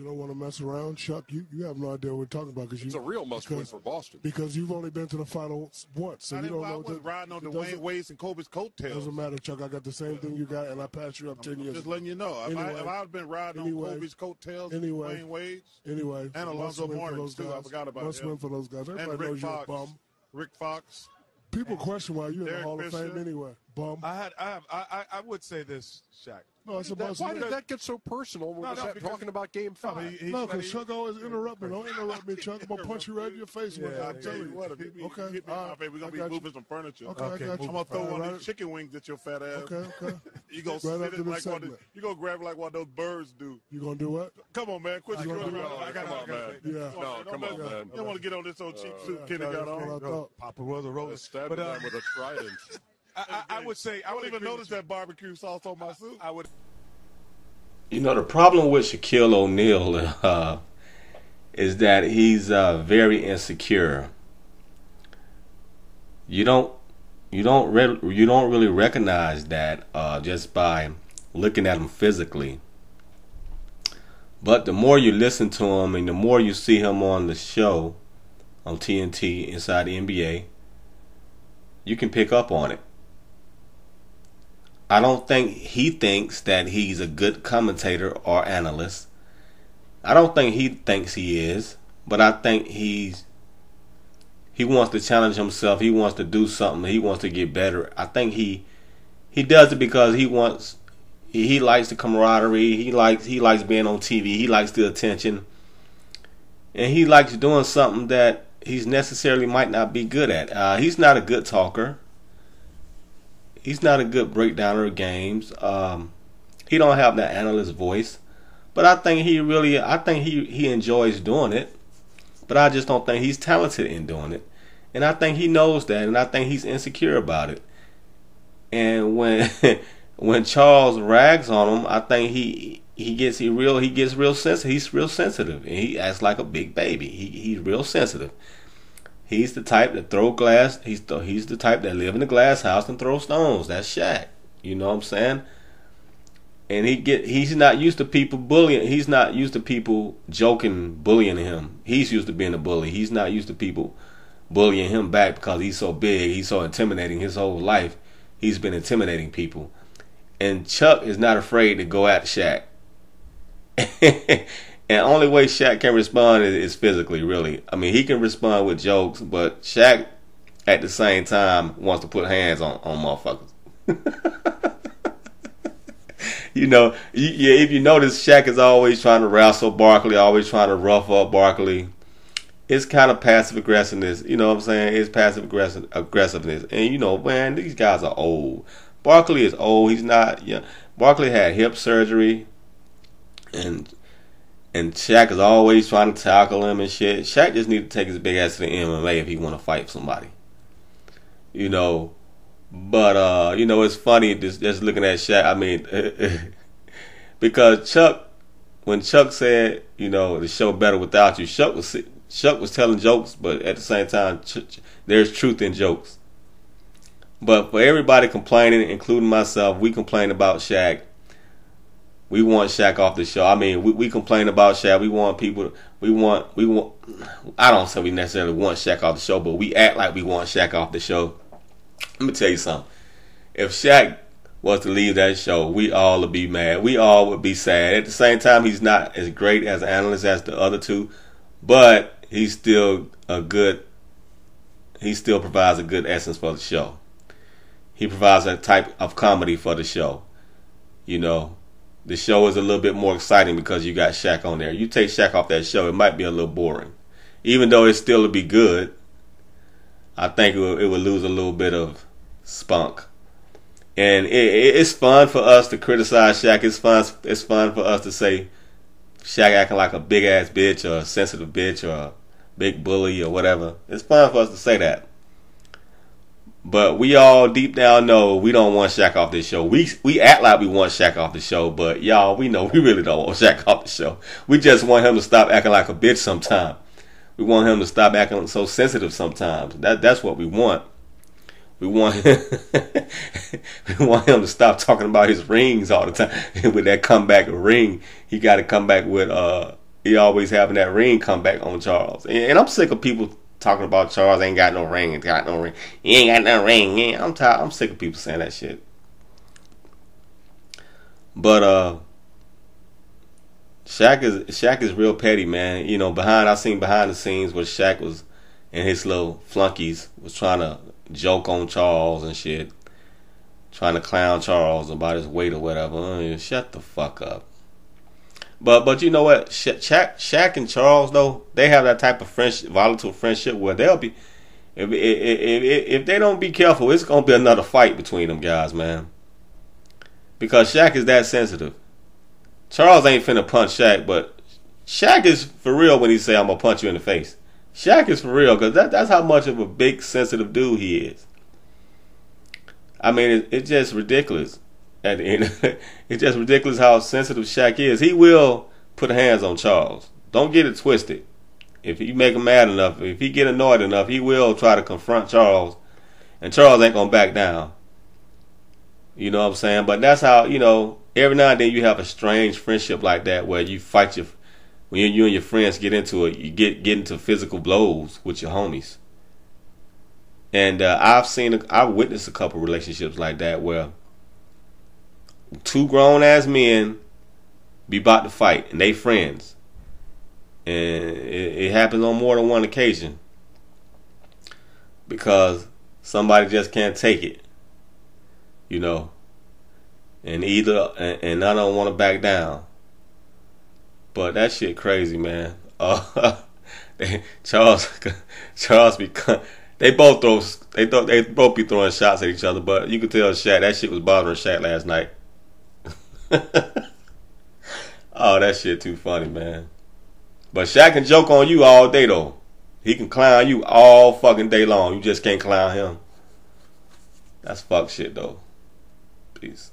You don't want to mess around, Chuck. You have no idea what we're talking about it's a real must-win for Boston because you've only been to the finals once, so you don't know. I was riding on Dwayne Wade's and Kobe's coattails. Doesn't matter, Chuck. I got the same thing you got, and I passed you up 10 years. Just letting you know. Anyway, if I'd been riding on Kobe's coattails, Dwayne Wade's, and Alonzo Mourning's too, I forgot about must win for those guys. Everybody and Rick knows Fox, you're a bum. Rick Fox. People question why you're in the Hall of Fame anyway. Bum. I would say this, Shaq. No, it's about why did that get so personal when we're talking about Game 5? No, because Chuck always interrupt me. Don't interrupt me, Chuck. I'm going to punch you right in your face. I'm telling you. Okay. All right. We're going to be moving some furniture. Okay, I got you. I'm going to throw one of these chicken wings at your fat ass. Okay. You going to sit it like one. You going to grab it like one of those birds do. You going to do what? Come on, man. Quit screwing around. Come on, man. Yeah. Come on, man. You don't want to get on this old cheap suit Kenny got on. Papa was a roller. Stabbed him with a trident. I would say I don't even notice that barbecue sauce on my suit. I would. You know, the problem with Shaquille O'Neal is that he's very insecure. You don't really recognize that just by looking at him physically. But the more you listen to him and the more you see him on the show on TNT inside the NBA, you can pick up on it. I don't think he thinks that he's a good commentator or analyst. I don't think he thinks he is, but I think he wants to challenge himself. He wants to do something. He wants to get better. I think he does it because he likes the camaraderie. He likes being on TV. He likes the attention, and he likes doing something that he's necessarily might not be good at. He's not a good talker. He's not a good breakdowner of games. He don't have that analyst voice, but I think he enjoys doing it. But I just don't think he's talented in doing it, and I think he knows that, and I think he's insecure about it. And when Charles rags on him, I think he gets real sensitive. He's real sensitive, and he acts like a big baby. He's real sensitive. He's the type that throw glass. He's the type that live in a glass house and throw stones. That's Shaq. You know what I'm saying? And he's not used to people bullying. He's not used to people bullying him. He's used to being a bully. He's not used to people bullying him back because he's so big. He's so intimidating. His whole life, he's been intimidating people. And Chuck is not afraid to go at Shaq. And the only way Shaq can respond is physically, really. I mean, he can respond with jokes, but Shaq, at the same time, wants to put hands on motherfuckers. You know, if you notice, Shaq is always trying to wrestle Barkley, always trying to rough up Barkley. It's kind of passive aggressiveness. You know what I'm saying? It's passive aggressiveness. And, you know, man, these guys are old. Barkley is old. He's not, Barkley had hip surgery, and Shaq is always trying to tackle him and shit. Shaq just need to take his big ass to the MMA if he want to fight somebody. You know, but you know, it's funny just looking at Shaq. I mean, because when Chuck said, you know, the show better without you, Chuck was telling jokes, but at the same time, there's truth in jokes. But for everybody complaining, including myself, we complain about Shaq. We want Shaq off the show. I mean, we complain about Shaq. We want. I don't say we necessarily want Shaq off the show, but we act like we want Shaq off the show. Let me tell you something. If Shaq was to leave that show, we all would be mad. We all would be sad. At the same time, he's not as great as an analyst as the other two, but he's still he still provides a good essence for the show. He provides a type of comedy for the show. You know, the show is a little bit more exciting because you got Shaq on there. You take Shaq off that show, it might be a little boring. Even though it still would be good, I think it would lose a little bit of spunk. And it's fun for us to criticize Shaq. It's fun for us to say Shaq acting like a big ass bitch or a sensitive bitch or a big bully or whatever. It's fun for us to say that. But we all deep down know we don't want Shaq off this show. We act like we want Shaq off the show, but y'all, we know we really don't want Shaq off the show. We just want him to stop acting like a bitch sometime. We want him to stop acting so sensitive sometimes. That's what we want. We want him to stop talking about his rings all the time. With that comeback ring, he got to come back with he always having that ring come back on Charles. And I'm sick of people talking about Charles ain't got no ring, he ain't got no ring. I'm sick of people saying that shit. But Shaq is real petty, man. You know, I seen behind the scenes where Shaq was and his little flunkies was trying to joke on Charles and shit, trying to clown Charles about his weight or whatever. Shut the fuck up. But you know what? Shaq and Charles, though, they have that type of volatile friendship where they'll be, if they don't be careful, it's gonna be another fight between them guys, man. Because Shaq is that sensitive. Charles ain't finna punch Shaq, but Shaq is for real when he say, "I'm gonna punch you in the face." Shaq is for real because that's how much of a big sensitive dude he is. I mean, it's just ridiculous. At the end, it's just ridiculous how sensitive Shaq is. He will put hands on Charles. Don't get it twisted. If you make him mad enough, if he get annoyed enough, he will try to confront Charles, and Charles ain't gonna back down. You know what I'm saying? But that's how, you know, every now and then you have a strange friendship like that where you fight when you and your friends get into it, you get into physical blows with your homies. And I've witnessed a couple relationships like that where two grown ass men be about to fight and they friends, and it happens on more than one occasion because somebody just can't take it, you know, and none of them want to back down. But that shit crazy, man. Charles they both be throwing shots at each other, but you could tell Shaq that shit was bothering Shaq last night. Oh, that shit too funny, man. But Shaq can joke on you all day though. He can clown you all fucking day long. You just can't clown him. That's fuck shit though. Peace.